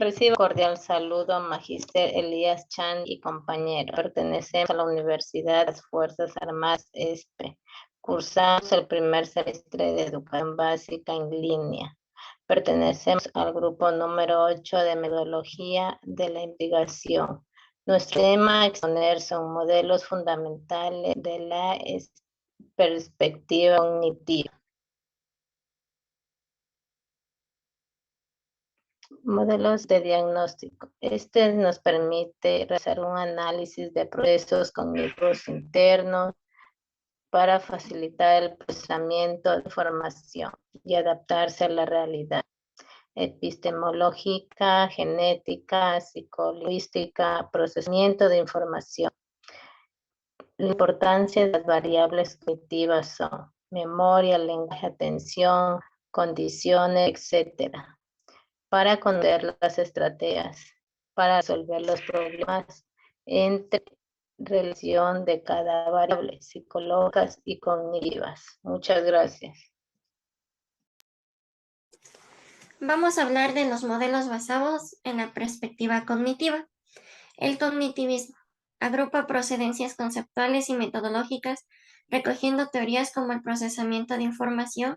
Recibo cordial saludo, Magíster Elías Chan y compañero. Pertenecemos a la Universidad de las Fuerzas Armadas ESPE. Cursamos el primer semestre de Educación Básica en línea. Pertenecemos al grupo número 8 de Metodología de la Investigación. Nuestro tema a exponer son modelos fundamentales de la perspectiva cognitiva. Modelos de diagnóstico. Este nos permite realizar un análisis de procesos cognitivos internos para facilitar el procesamiento de información y adaptarse a la realidad epistemológica, genética, psicolingüística, procesamiento de información. La importancia de las variables cognitivas son memoria, lenguaje, atención, condiciones, etcétera, para conocer las estrategias, para resolver los problemas entre relación de cada variable, psicológicas y cognitivas. Muchas gracias. Vamos a hablar de los modelos basados en la perspectiva cognitiva. El cognitivismo agrupa procedencias conceptuales y metodológicas, recogiendo teorías como el procesamiento de información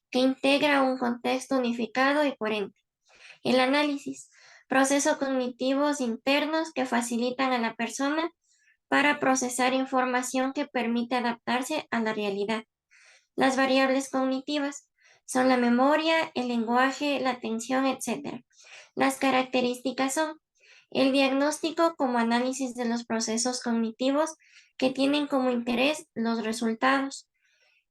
que integra un contexto unificado y coherente. El análisis, procesos cognitivos internos que facilitan a la persona para procesar información que permite adaptarse a la realidad. Las variables cognitivas son la memoria, el lenguaje, la atención, etc. Las características son el diagnóstico como análisis de los procesos cognitivos que tienen como interés los resultados.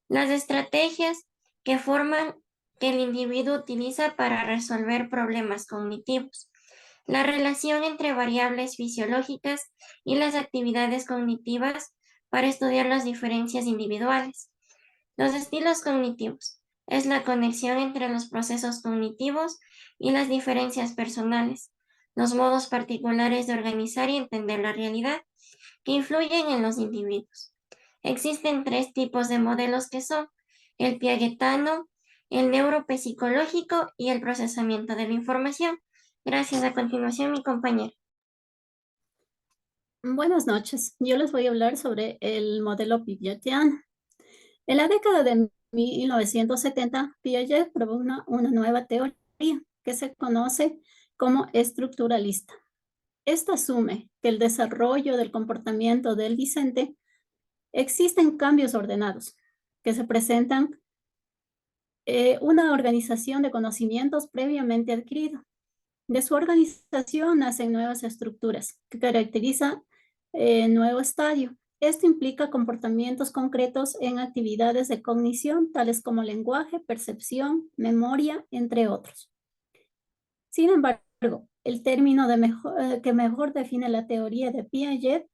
Las estrategias que forman que el individuo utiliza para resolver problemas cognitivos. La relación entre variables fisiológicas y las actividades cognitivas para estudiar las diferencias individuales. Los estilos cognitivos es la conexión entre los procesos cognitivos y las diferencias personales, los modos particulares de organizar y entender la realidad que influyen en los individuos. Existen 3 tipos de modelos que son el piagetano, el neuropsicológico y el procesamiento de la información. Gracias. A continuación, mi compañero. Buenas noches. Yo les voy a hablar sobre el modelo piagetiano. En la década de 1970, Piaget probó una nueva teoría que se conoce como estructuralista. Esta asume que el desarrollo del comportamiento del discente existen cambios ordenados que se presentan una organización de conocimientos previamente adquirido. De su organización nacen nuevas estructuras que caracterizan nuevo estadio. Esto implica comportamientos concretos en actividades de cognición, tales como lenguaje, percepción, memoria, entre otros. Sin embargo, el término que mejor define la teoría de Piaget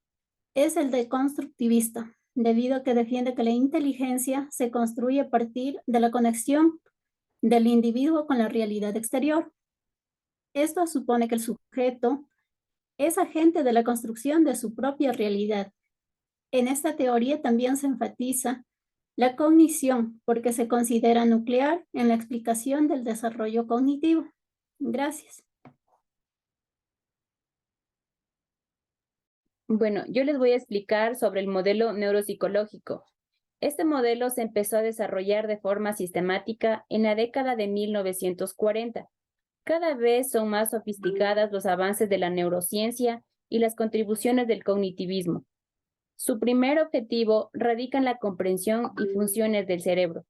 es el de constructivista, debido a que defiende que la inteligencia se construye a partir de la conexión del individuo con la realidad exterior. Esto supone que el sujeto es agente de la construcción de su propia realidad. En esta teoría también se enfatiza la cognición porque se considera nuclear en la explicación del desarrollo cognitivo. Gracias. Bueno, yo les voy a explicar sobre el modelo neuropsicológico. Este modelo se empezó a desarrollar de forma sistemática en la década de 1940. Cada vez son más sofisticadas los avances de la neurociencia y las contribuciones del cognitivismo. Su primer objetivo radica en la comprensión y funciones del cerebro.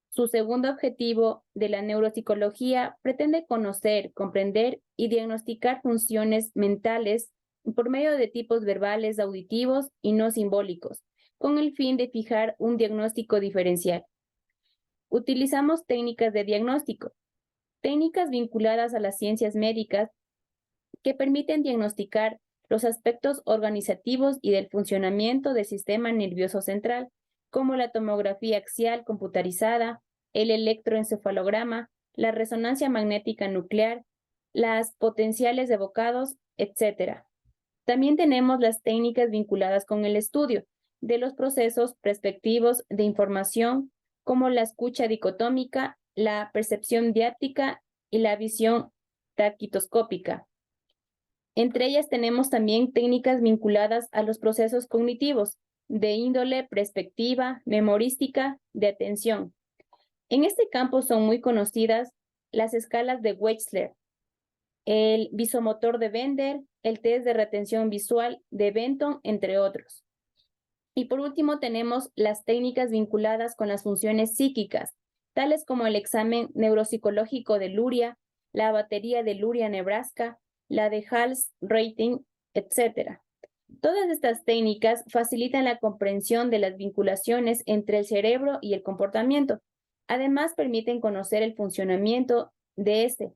Su segundo objetivo de la neuropsicología pretende conocer, comprender y diagnosticar funciones mentales por medio de tipos verbales, auditivos y no simbólicos, con el fin de fijar un diagnóstico diferencial. Utilizamos técnicas de diagnóstico, técnicas vinculadas a las ciencias médicas que permiten diagnosticar los aspectos organizativos y del funcionamiento del sistema nervioso central, como la tomografía axial computarizada, el electroencefalograma, la resonancia magnética nuclear, las potenciales evocados, etc. También tenemos las técnicas vinculadas con el estudio de los procesos perspectivos de información, como la escucha dicotómica, la percepción diáptica y la visión taquitoscópica. Entre ellas tenemos también técnicas vinculadas a los procesos cognitivos de índole perspectiva, memorística, de atención. En este campo son muy conocidas las escalas de Wechsler, el visomotor de Bender, el test de retención visual de Benton, entre otros. Y por último tenemos las técnicas vinculadas con las funciones psíquicas, tales como el examen neuropsicológico de Luria, la batería de Luria-Nebraska, la de Hall's Rating, etc. Todas estas técnicas facilitan la comprensión de las vinculaciones entre el cerebro y el comportamiento. Además, permiten conocer el funcionamiento de este,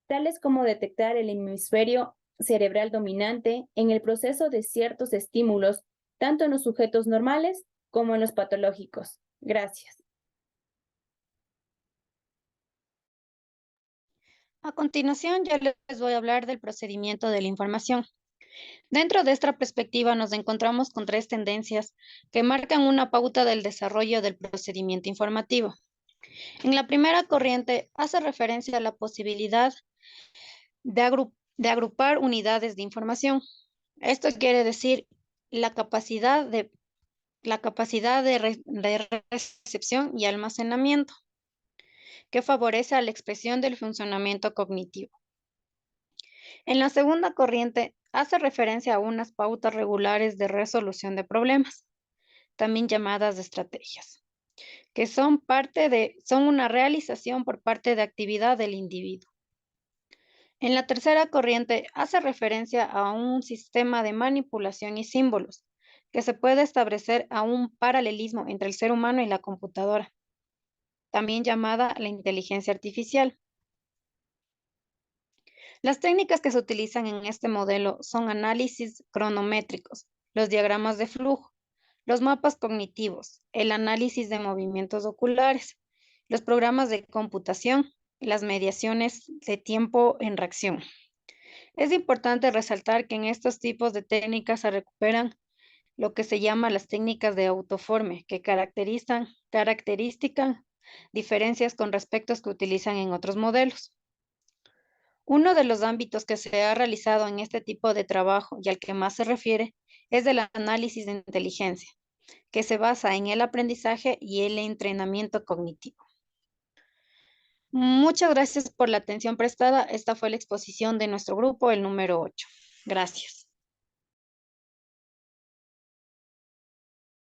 tales como detectar el hemisferio cerebral dominante en el proceso de ciertos estímulos, tanto en los sujetos normales como en los patológicos. Gracias. A continuación, ya les voy a hablar del procedimiento de la información. Dentro de esta perspectiva nos encontramos con tres tendencias que marcan una pauta del desarrollo del procedimiento informativo. En la primera corriente hace referencia a la posibilidad de agrupar unidades de información. Esto quiere decir la capacidad de recepción y almacenamiento, que favorece a la expresión del funcionamiento cognitivo. En la segunda corriente hace referencia a unas pautas regulares de resolución de problemas, también llamadas estrategias, que son una realización por parte de actividad del individuo. En la tercera corriente hace referencia a un sistema de manipulación y símbolos, que se puede establecer a un paralelismo entre el ser humano y la computadora, también llamada la inteligencia artificial. Las técnicas que se utilizan en este modelo son análisis cronométricos, los diagramas de flujo, los mapas cognitivos, el análisis de movimientos oculares, los programas de computación, las mediaciones de tiempo en reacción. Es importante resaltar que en estos tipos de técnicas se recuperan lo que se llama las técnicas de autoforme, que caracterizan diferencias con respecto a que utilizan en otros modelos. Uno de los ámbitos que se ha realizado en este tipo de trabajo y al que más se refiere es el análisis de inteligencia, que se basa en el aprendizaje y el entrenamiento cognitivo. Muchas gracias por la atención prestada. Esta fue la exposición de nuestro grupo, el número 8. Gracias.